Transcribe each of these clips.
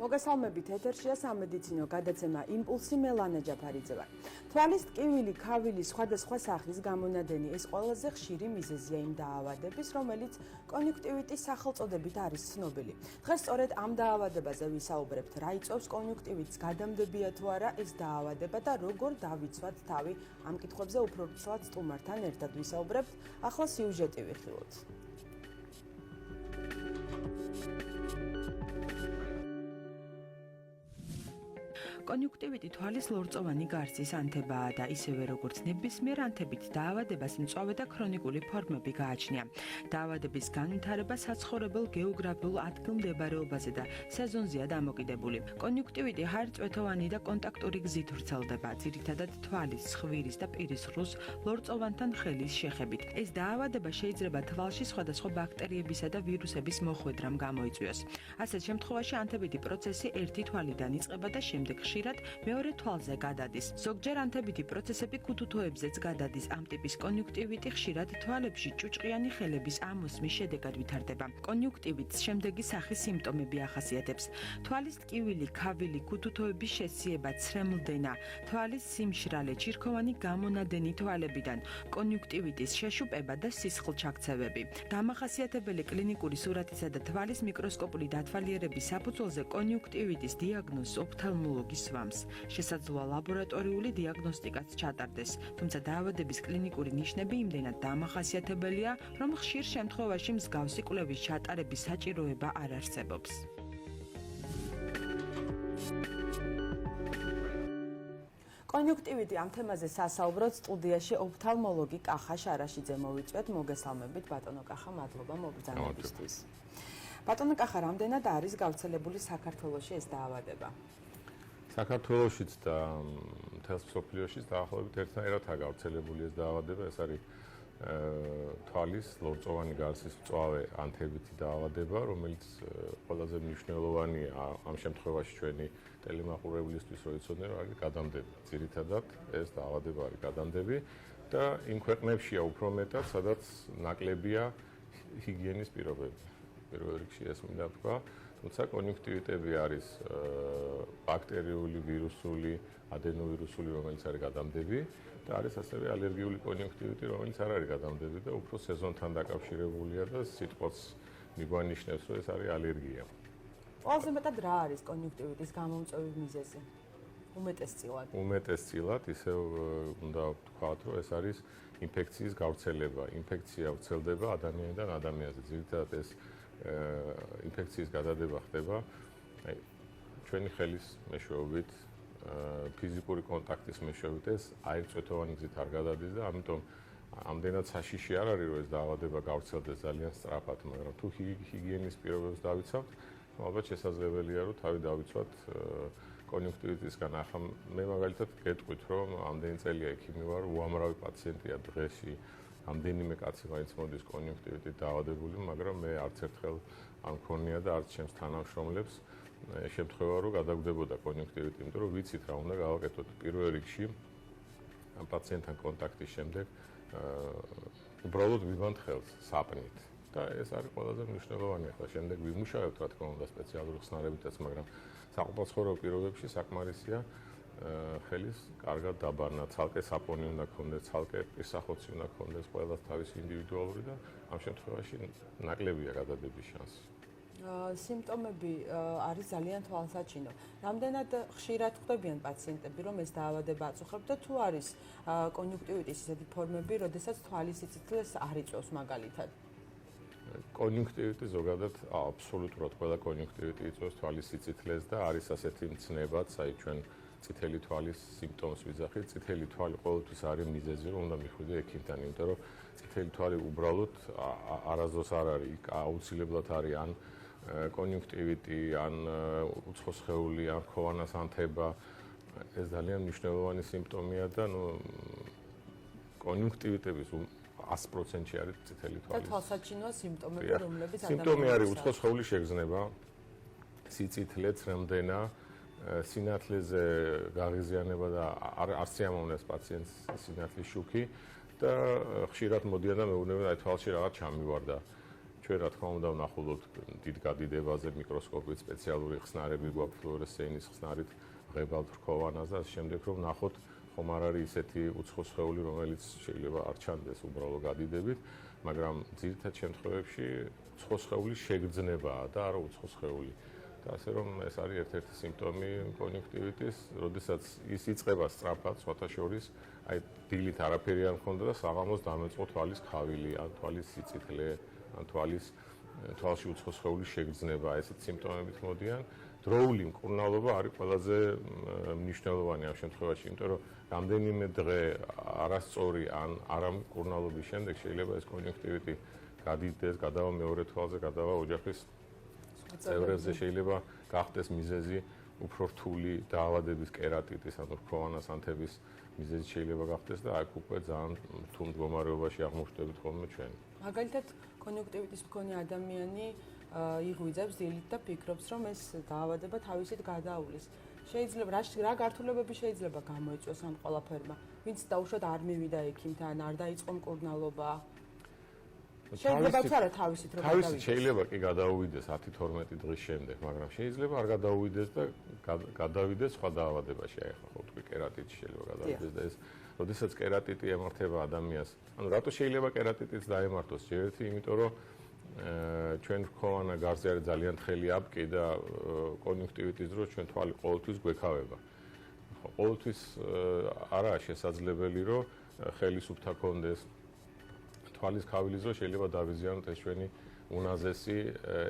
მოგესალმებით, ეთერშია სამედიცინო გადაცემა იმპულსი, მე ლანა ჯაფარიძე ვარ. თვალის ტკივილი, ქავილი, სხვადასხვა სახის გამონადენი ეს ყველაზე ხშირი მიზეზია იმ დაავადების, რომელიც კონიუქტივიტის სახელწოდებით არის ცნობილი. დღეს სწორედ ამ დაავადებაზე ვისაუბრებთ, რა იწვევს კონიუქტივიტს, გადამდებია თუ არა ეს დაავადება და როგორ დავიცვათ თავი. ამ კითხვებზე უფრო ცალ სტუმართან ერთად ვისაუბრებთ. ახლა სიუჟეტი ვიხილოთ. კონიუქტივიტი თვალის ლორწოვანი გარსის ანთებაა და ისევე როგორც ნებისმიერ ანთებით დაავადებას მწვავე და ქრონიკული ფორმები გააჩნია. დაავადების განვითარება საცხოვრებელ გეოგრაფიულ ადგილმდებარეობაზე და სეზონზეა დამოკიდებული. კონიუქტივიტი ჰაერწვეთოვანი და კონტაქტური გზით ვრცელდება, ძირითადად თვალის, ხვირის და პირის ღრუს ლორწოვანთან ხელის შეხებით. ეს დაავადება შეიძლება თვალში სხვადასხვა ბაქტერიებისა და ვირუსების მოხვედრამ გამოიწვიოს. ასეთ შემთხვევაში ანთებითი პროცესი ერთი თვალიდან იწყება და შემდეგ ხშირად მეორე თვალზე გადადის. ზოგჯერ ანთებითი პროცესები ქუთუთოებზეც გადადის. ამ ტიპის კონიუქტივიტი ხშირად თვალებში ჭუჭყიანი ხელების ამოსმის შედეგად ვითარდება. კონიუქტივიტს შემდეგი სახის სიმპტომები ახასიათებს: თვალის ტკივილი, ქავილი, ქუთუთოების შესიება, ცრემლდენა, თვალის სიმშრალე, ჩირქოვანი გამონადენი თვალებიდან, კონიუქტივიტის შეშუპება და სისხლჩაქცევები. დამახასიათებელი კლინიკური სურათისა და თვალის მიკროსკოპული დათვალიერების საფუძველზე კონიუქტივიტის დიაგნოზს ოფთალმოლოგი სვამს. შესაძლოა ლაბორატორიული დიაგნოსტიკაც ჩატარდეს, თუმცა დაავადების კლინიკური ნიშნები იმდენად დამახასიათებელია, რომ ხშირ შემთხვევაში მსგავსი კვლევის ჩატარების საჭიროება არ არსებობს. კონიუქტივიტი ამ თემაზე სასაუბროთ სტუდიაში ოფთალმოლოგი კახა შარაშიძე მოვიწვიეთ. მოგესალმებით ბატონო კახა, მადლობა მობრძანებისთვის. ბატონო კახა, რამდენად არის გავრცელებული საქართველოში ეს დაავადება? საქართველოშიც და მთელს მსოფლიოშიც დაახლოებით ერთნაირადაა გავრცელებული ეს დაავადება. ეს არის თვალის ლორწოვანი გარსის მწვავე ანთებითი დაავადება, რომელიც ყველაზე მნიშვნელოვანია ამ შემთხვევაში ჩვენი ტელემაყურებლისთვის, რომ იცოდნენ, რომ არის გადამდები. ძირითადად ეს დაავადება არის გადამდები და იმ ქვეყნებშია უფრო მეტად, სადაც ნაკლებია ჰიგიენის პირობები. პირველ რიგში ეს მინდა თქვა, თუმცა კონიუქტივიტები არის ბაქტერიული, ვირუსული, ადენოვირუსული, რომელიც არის გადამდები და არის ასევე ალერგიული კონიუქტივიტი, რომელიც არ არის გადამდები და უფრო სეზონთან დაკავშირებულია და სიტყვაც მიგვანიშნებს, რომ ეს არის ალერგია. ყველაზე მეტად რა არის კონიუქტივიტის გამომწვევი მიზეზი? უმეტესწილად ისევ უნდა ვთქვათ, რომ ეს არის ინფექციის გავრცელება. ინფექცია ვრცელდება ადამიანიდან ადამიანზე. ძირითადად ეს ინფექციის გადადება ხდება ჩვენი ხელის მეშვეობით, ფიზიკური კონტაქტის მეშვეობით. ეს აირწვეთოვანი გზით არ გადადის და ამიტომ ამდენად საშიში არ არის, რომ ეს დაავადება გავრცელდეს ძალიან სწრაფად, მაგრამ თუ ჰიგიენის პირობებს დავიცავთ, ალბათ შესაძლებელია, რომ თავი დავიცვათ კონიუქტივიტისგან. ახლა მე მაგალითად გეტყვით, რომ ამდენი წელია ექიმი ვარ, უამრავი პაციენტია დღეში. ამდენიმე კაცი მაინც მოდის კონიუქტივიტით დაავადებული, მაგრამ მე არც ერთხელ არ მქონია და არც ჩემს თანამშრომლებს შემთხვევა, რომ გადაგვდებოდა კონიუქტივიტი, იმიტომ რომ ვიცით რა უნდა გავაკეთოთ. პირველ რიგში ამ პაციენტთან კონტაქტის შემდეგ უბრალოდ ვიბანთ ხელს საპნით და ეს არის ყველაზე მნიშვნელოვანი. ახლა შემდეგ ვიმუშავებთ რა თქმა უნდა სპეციალური ხსნარებითაც, მაგრამ საყოფაცხოვრებო პირობებში საკმარისია ხელის კარგად დაბანა, ცალკე საპონი უნდა გქონდეს, ცალკე პირსახოცი უნდა გქონდეს, ყველას თავისი ინდივიდუალური და ამ შემთხვევაში ნაკლებია გადადების შანსი. სიმპტომები არის ძალიან თვალსაჩინო. რამდენად ხშირად ხვდებიან პაციენტები, რომ ეს დაავადება აწუხებთ და თუ არის კონიუქტივიტის ისეთი ფორმები, როდესაც თვალის სიცოცხლეს არ იწვევს მაგალითად? კონიუქტივიტი ზოგადად აბსოლუტურად ყველა კონიუქტივიტი იწვევს თვალის სიცოცხლეს და არის ასეთი მცნებაც, აი ჩვენ წითელი თვალის სიმპტომს ვიძახით. წითელი თვალი ყოველთვის არის მიზეზი, რომ უნდა მიხვიდე ექიმთან, იმიტომ რომ წითელი თვალი უბრალოდ არასდროს არ არის, აუცილებლად არის ან კონიუქტივიტი, ან უცხო სხეული, ან ქოვანას ანთება. ეს ძალიან მნიშვნელოვანი სიმპტომია და კონიუქტივიტების 100%-ში არის წითელი თვალის. და თვალსაჩინოა სიმპტომები, რომლებიც სიმპტომი არის უცხო სხეულის შეგრძნება, სიწითლე, წრემდენა, სინათლეზე გაღიზიანება და არ სიამოვნებს პაციენტს სინათლის შუქი და ხშირად მოდიან და მეუბნებიან, აი თვალში რაღაც ჩამივარდა. ჩვენ რა თქმა უნდა ვნახულობთ დიდ გადიდებაზე მიკროსკოპით, სპეციალური ხსნარები გვაქვს ფლუორესცეინის ხსნარით, ღებავთ რქოვანას და ასე შემდეგ, რომ ვნახოთ ხომ არ არის ისეთი უცხო სხეული, რომელიც შეიძლება არ ჩანდეს უბრალო გადიდებით, მაგრამ ძირითად შემთხვევებში უცხო სხეულის შეგრძნებაა და არა უცხო სხეული. და ასე რომ ეს არის ერთ-ერთი სიმპტომი კონიუქტივიტის, როდესაც ის იწყება სწრაფად, სხვათა შორის, აი დილით არაფერი არ მქონდა და საღამოს დამეწყო თვალის ქავილი, ან თვალის სიწითლე, ან თვალში უცხო სხეულის შეგრძნება, ესეთ სიმპტომებით მოდიან. დროული მკურნალობა არის ყველაზე მნიშვნელოვანი ამ შემთხვევაში, იმიტომ რომ რამდენიმე დღე არასწორი ან არამკურნალობის შემდეგ შეიძლება ეს კონიუქტივიტი გადიდეს, გადავა მეორე თვალზე, გადავა ოჯახის წევრებზე, შეიძლება გახდეს მიზეზი უფრო რთული დაავადების, კერატიტის, ანუ რქოვანას ანთების მიზეზი შეიძლება გახდეს და აქ უკვე ძალიან რთულ მდგომარეობაში აღმოჩნდებით ხოლმე ჩვენ. მაგალითად, კონიუქტივიტის მქონე ადამიანი იღვიძებს დილით და ფიქრობს, რომ ეს დაავადება თავისით გადაავლის. შეიძლება რა გართულებები შეიძლება გამოიწვიოს ამ ყველაფერმა? ვინც დაუშვათ არ მივიდა ექიმთან, არ დაიწყო მკურნალობა. შეიძლება არა თავისით რომ თავისით შეიძლება კი გადაუვიდეს 10-12 დღის შემდეგ, მაგრამ შეიძლება არ გადაუვიდეს და გადავიდეს სხვა დაავადებაში. აი ხო თქვი კერატიტი შეიძლება გადავიდეს და ეს როდესაც კერატიტი ემართება ადამიანს, ანუ რატო შეიძლება კერატიტიც დაემართოს? ერთი, იმიტომ რომ ჩვენ რქოვანა გარსზე არის ძალიან თხელი აპკი და კონიუქტივიტის დროს ჩვენ თვალი ყოველთვის გვექავება. ხო, ყოველთვის არაა შესაძლებელი, რომ ხელისუფთა კონდეს თვალის ქავილის დროს შეიძლება დავიზიანოთ ეს ჩვენი უნაზესი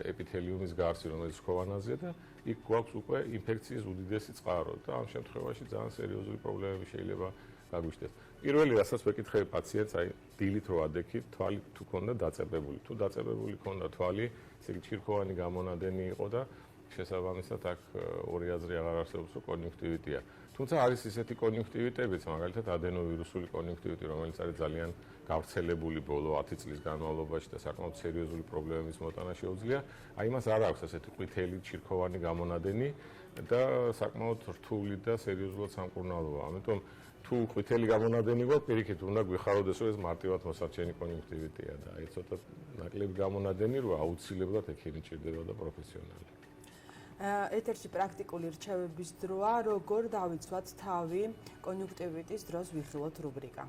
ეპითელიუმის გარსი, რომელიც რქოვანაზეა და იქ გვაქვს უკვე ინფექციის უდიდესი წყარო და ამ შემთხვევაში ძალიან სერიოზული პრობლემები შეიძლება გაგვიჩნდეს. პირველი რასაც ვეკითხები პაციენტს, აი დილით რო ადექით, თვალი თუ ქონდა დაწებებული. თუ დაწებებული ქონდა თვალი, ესე იგი ჩირქოვანი გამონადენი იყო და შესაბამისად აქ ორი აზრი აღარ არსებობს, რომ კონიუქტივიტია. თუმცა არის ისეთი კონიუქტივიტებიც, მაგალითად ადენოვირუსული კონიუქტივიტი, რომელიც არის ძალიან გავრცელებული ბოლო 10 წლის განმავლობაში და საკმაოდ სერიოზული პრობლემების მოტანა შეუძლია. აი მას არ აქვს ასეთი ყვითელი ჩირქოვანი გამონადენი და საკმაოდ რთული და სერიოზულად სამკურნალოა. ამიტომ თუ ყვითელი გამონადენი გვაქვს, პირიქით უნდა გვიხაროდეს, რომ ეს მარტივად მოსარჩენი კონიუქტივიტია და აი ცოტა ნაკლები გამონადენი როა აუცილებლად ექიმი ჭირდება და პროფესიონალი. ეთერში პრაქტიკული რჩევების დროა, როგორ დავიცვათ თავი კონიუქტივიტის დროს ვიხილოთ რუბრიკა.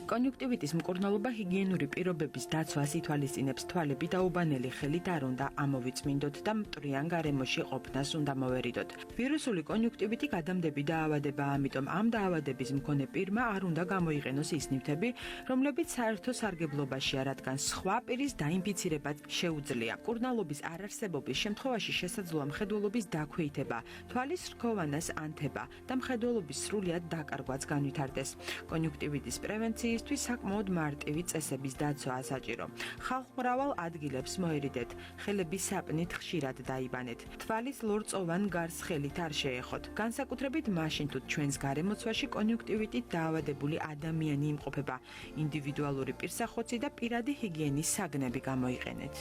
კონიუქტივიტის მკურნალობა ჰიგიენური პირობების დაცვას ითვალისწინებს. თვალები დაუბანელი ხელით არ უნდა ამოვიწმინდოთ და მტრიან გარემოში ყოფნას უნდა მოვერიდოთ. ვირუსული კონიუქტივიტი გადამდები დაავადებაა, ამიტომ ამ დაავადების მქონე პირმა არ უნდა გამოიყენოს ის ნივთები, რომლებიც საერთო სარგებლობაშია, რადგან სხვა პირის დაინფიცირებაც შეუძლია. მკურნალობის არარსებობის შემთხვევაში შესაძლოა მხედველობის დაქვეითება, თვალის რქოვანას ანთება და მხედველობის სრულად დაკარგვაც განვითარდეს. კონიუქტივიტის პრევენციის საკმაოდ მარტივი წესების დაცვაა საჭირო. ხალხმრავალ ადგილებს მოერიდეთ, ხელები საპნით ხშირად დაიბანეთ. თვალის ლორწოვან გარს ხელით არ შეეხოთ. განსაკუთრებით მაშინ თუ ჩვენს გარემოცვაში კონიუქტივიტით დაავადებული ადამიანი იმყოფება. ინდივიდუალური პირსახოცი და პირადი ჰიგიენის საგნები გამოიყენეთ.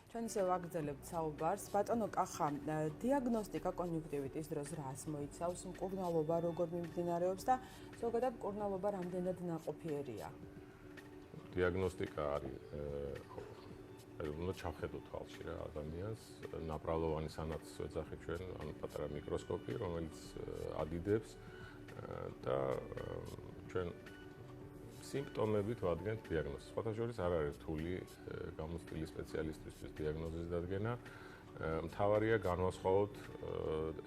ჩვენ ისე ვაგრძელებთ საუბარს. ბატონო კახა, დიაგნოსტიკა კონიუქტივიტის დროს რას მოიცავს? მკურნალობა როგორ მიმდინარეობს და ზოგადად მკურნალობა რამდენად ნაყოფიერია? დიაგნოსტიკა არის უნდა ჩავხედოთ თვალში რა ადამიანს, ნაპრალოვანი სანათს ვეძახით ჩვენ, ანუ პატარა მიკროსკოპი, რომელიც ადიდებს და ჩვენ სიმპტომებით ვადგენთ დიაგნოზს. სხვათა შორის არ არის რთული გამოცდილი სპეციალისტისთვის დიაგნოზის დადგენა. მთავარია განვასხვაოთ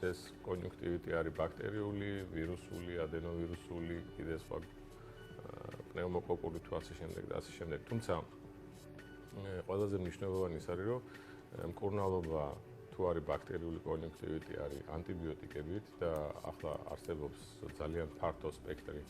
ეს კონიუქტივიტი არის ბაქტერიული, ვირუსული, ადენოვირუსული, კიდე სხვა პნევმოკოკული თუ ასე შემდეგ და ასე შემდეგ. თუმცა ყველაზე მნიშვნელოვანი ის არის, რომ მკურნალობა თუ არის ბაქტერიული კონიუქტივიტი არის ანტიბიოტიკებით და ახლა არსებობს ძალიან ფართო სპექტრი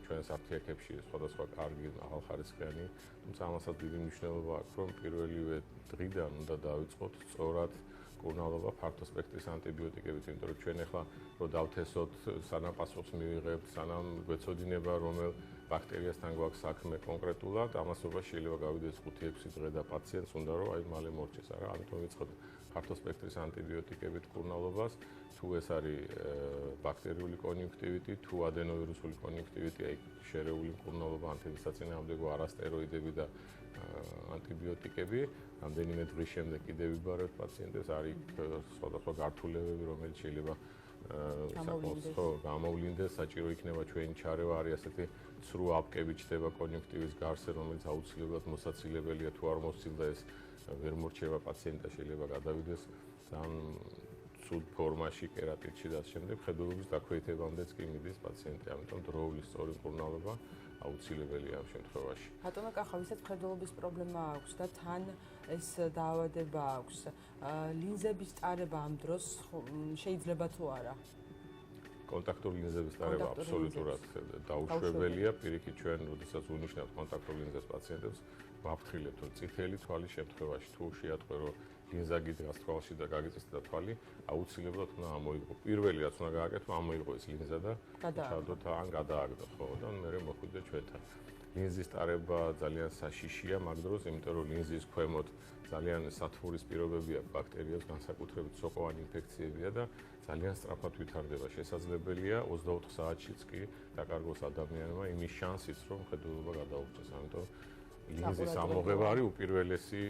ჩვენს აფთიაქებში სხვადასხვა კარგი ახალხარისხიანი, თუმცა ამასაც დიდი მნიშვნელობა აქვს, რომ პირველივე დღიდან უნდა დავიწყოთ სწორად მკურნალობა ფართო სპექტრის ანტიბიოტიკებით, იმიტომ რომ ჩვენ ახლა რო დავთესოთ, სანამ პასუხს მივიღებთ, სანამ გვეცოდინება რომელ ბაქტერიასთან გვაქვს საქმე კონკრეტულად, ამასობა შეიძლება გავიდეს 5-6 დღე და პაციენტს უნდა რომ აი მალე მორჩეს, არა? ამიტომ ვიწყოთ ფართო სპექტრის ანტიბიოტიკებით მკურნალობას, თუ ეს არის ბაქტერიული კონიუქტივიტი, თუ ადენოვირუსული კონიუქტივიტი, აი შერეული მკურნალობა, ანთებისაწინააღმდეგო არასტეროიდები და ანტიბიოტიკები, რამდენიმე დღის შემდეგ კიდევ ვიბარებთ პაციენტებს, არის სხვადასხვა გართულებები, რომელიც შეიძლება გამოვლინდეს, საჭირო იქნება ჩვენი ჩარევა, არის ასეთი ცრუ აპკები ჩდება კონიუქტივის გარსზე, რომელიც აუცილებლად მოსაცილებელია, თუ არ მოსცილდა ეს ვერ მორჩება პაციენტი და შეიძლება გადავიდეს ძალიან ცუდ ფორმაში, კერატიტში და ამ შემდეგ ხედულობის დაქვეითებამდეც კი მიდის პაციენტი, ამიტომ დროული სწორი მკურნალობა აუცილებელია ამ შემთხვევაში. ბატონო კახა, ვისაც ხედულობის პრობლემა აქვს და თან ეს დაავადება აქვს, ლინზების ტარება ამ დროს შეიძლება თუ არა? კონტაქტური ლინზების ტარება აბსოლუტურად დაუშვებელია. პირიქით ჩვენ, როდესაც უნიშნავთ კონტაქტურ ლინზებს პაციენტებს, ვაფრთხილებთ, რომ წითელი თვალის შემთხვევაში თუ შეატყვე, რომ ლინზა გიდგას თვალში და გაგიწესდა თვალი, აუცილებლად უნდა ამოიღო. პირველი რაც უნდა გააკეთო, ამოიღო ეს ლინზა და ჩავდოთ ან გადააგდოთ, ხო, და მერე მოხვიდეთ ჩვენთან. ლინზის ტარება ძალიან საშიშია მაგ დროს, იმიტომ რომ ლინზის ქვემოთ ძალიან სათბურის პირობები აქვს ბაქტერიას, განსაკუთრებით სოკოვანი ინფექციებია და ძალიან სწრაფად ვითარდება. შესაძლებელია 24 საათშიც კი დაკარგოს ადამიანმა იმის შანსიც, რომ ხედულობა გადაუჭრეს. ამიტომ ლინზის ამოღება არის უპირველესი,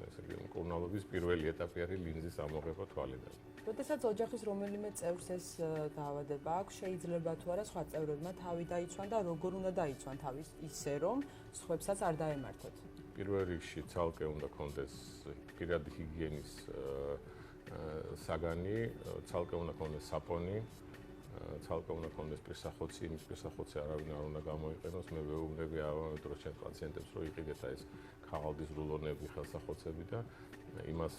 ესე იგი, მკურნალობის პირველი ეტაპი არის ლინზის ამოღება თვალიდან. როდესაც ოჯახის რომელიმე წევრს ეს დაავადება აქვს, შეიძლება თუ არა სხვა წევრებმა თავი დაიცვან და როგორ უნდა დაიცვან თავის ისე, რომ სხვებსაც არ დაემართოთ? პირველ რიგში ცალკე უნდა კონდეს პირადი ჰიგიენის საგანი, ცალკე უნდა კონდეს საპონი, ცალკე უნდა კონდეს პირსახოცი, იმის პირსახოცი არავინ არ უნდა გამოიყენოს. მე ვეუბნები ამავე დროს ჩემს პაციენტებს, რომ იყიდეთ აი ეს ქაღალდის რულონები, ხელსახოცები და იმას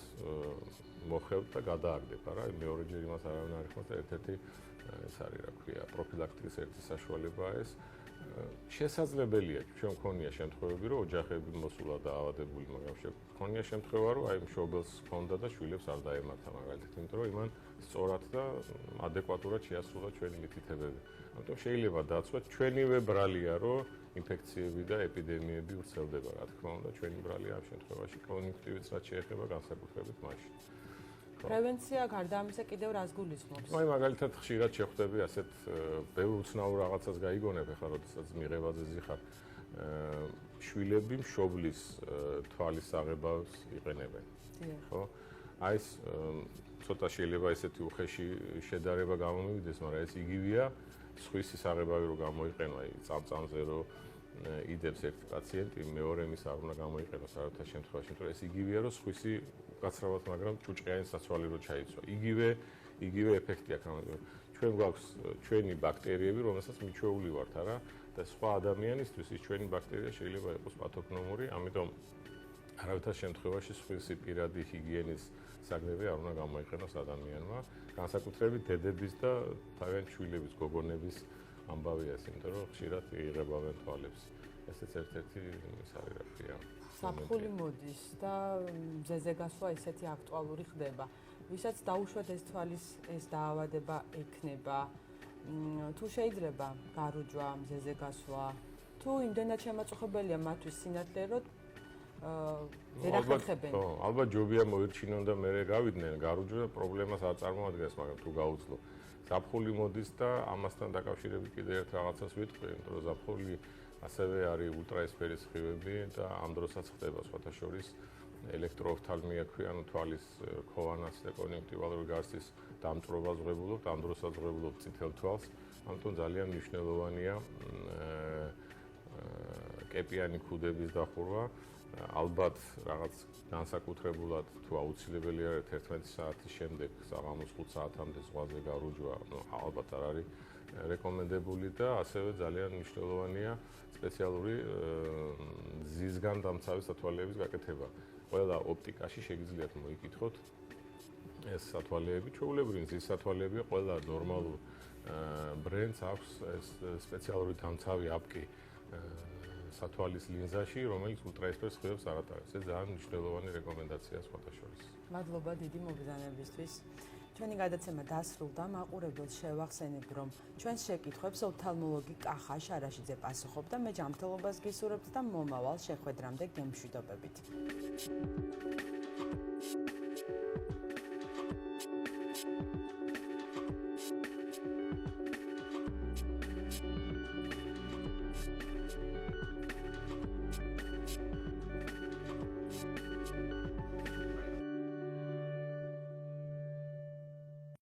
მოხევთ და გადააგდებ, არა? მეორეჯერ იმას არავინ არ იხმარს და ერთ-ერთი ეს არის, რა ქვია, პროფილაქტიკის ერთი საშუალებაა ეს. შესაძლებელია, ჩვენ მქონია შემთხვევები, რომ ოჯახები მოსულა დაავადებული, მაგრამ მქონია შემთხვევა, რომ აი მშობელს ჰქონდა და შვილებს არ დაემართა მაგალითად, იმიტომ რომ იმან სწორად და ადეკვატურად შეასრულა ჩვენი მითითებები. ამიტომ შეიძლება დაცვათ, ჩვენივე ბრალია, რომ ინფექციები და ეპიდემიები ვრცელდება, რა თქმა უნდა, ჩვენი ბრალია ამ შემთხვევაში კონიუქტივიტს რაც შეეხება განსაკუთრებით მაშინ. პრევენცია გარდა ამისა კიდევ რას გულისხმობს? აი მაგალითად ხშირად შეხვდები ასეთ ბევრ უცნაურ რაღაცას გაიგონებ, ახლა როდესაც მიღებაზე ზიხარ, შვილები მშობლის თვალის აღებავს იყენებენ. ხო? აი ეს ცოტა შეიძლება ესეთი უხეში შედარება გამომივიდეს, მაგრამ ეს იგივეა სხვისი აღებავი რო გამოიყენო, აი წამწამზე რო იდებს ერთი პაციენტი, მეორე მის არ უნდა გამოიყენოს არავითარ შემთხვევაში, იმიტომ რომ ეს იგივეა რომ სხვისი უკაცრავად, მაგრამ ჭუჭყიანი საცვალი რო ჩაიცვა. იგივე ეფექტი აქვს ამაზე. ჩვენ გვაქვს ჩვენი ბაქტერიები, რომელსაც მიჩვეული ვართ, არა? და სხვა ადამიანისთვის ის ჩვენი ბაქტერია შეიძლება იყოს პათოგნომური, ამიტომ არავითარ შემთხვევაში სხვისი პირადი ჰიგიენის საგნები არ უნდა გამოიყენოს ადამიანმა, განსაკუთრებით დედების და თავიანთ შვილების, გოგონების ამბავია ეს, იმიტომ რომ ხშირად იღებავენ თვალებს. ესეც ერთ-ერთი ის არის, რა ქვია. საფხული მოდის და მზეზე გასვლა ესეთი აქტუალური ხდება. ვისაც დაუშვათ ეს თვალის ეს დაავადება ექნება, თუ შეიძლება გარუჯვა, მზეზე გასვლა, თუ იმდენად შემაწუხებელია მათთვის სინათლე, რომ ვერ ახერხებენ. ხო, ალბათ ჯობია მოირჩინონ და მერე გავიდნენ, გარუჯვა პრობლემას არ წარმოადგენს, მაგრამ თუ გაუძლო. ზაფხული მოდის და ამასთან დაკავშირებით კიდევ ერთ რაღაცას ვიტყვი, იმიტომ რომ ზაფხული ასევე არის ულტრაესფერის სხივები და ამ დროსაც ხდება სხვათა შორის ელექტროოფთალმია ქვია, ანუ თვალის ქოვანას და კონიუქტივალური გარსის დამწვრობა ზღებულობთ, ამ დროსაც ზღებულობთ წითელ თვალს, ამიტომ ძალიან მნიშვნელოვანია კეპიანი ქუდების დახურვა. ალბათ რაღაც განსაკუთრებულად თუ აუცილებელი არის 11 საათის შემდეგ საღამოს 5 საათამდე ზღვაზე გარუჯვა, ალბათ არ არის რეკომენდებული და ასევე ძალიან მნიშვნელოვანია სპეციალური ზისგან დამცავი სათვალეების გაკეთება. ყველა ოპტიკაში შეგიძლიათ მოიკითხოთ ეს სათვალეები, ჩვეულებრივი ზის სათვალეებია, ყველა ნორმალურ ბრენდს აქვს ეს სპეციალური დამცავი აპკი სათვალის ლინზაში, რომელიც ულტრაესპრეს ხილებს არ ატარებს. ეს ძალიან მნიშვნელოვანი რეკომენდაციაა სხვათა შორის. მადლობა დიდი მოგზაურობისთვის. ჩვენი გადაცემა დასრულდა. მაყურებელს შევახსენებ, რომ ჩვენს შეკითხვებს ოფთალმოლოგი კახა შარაშიძე პასუხობდა. მე ჯანმრთელობას გისურვებთ და მომავალ შეხვედრამდე გემშვიდობებით.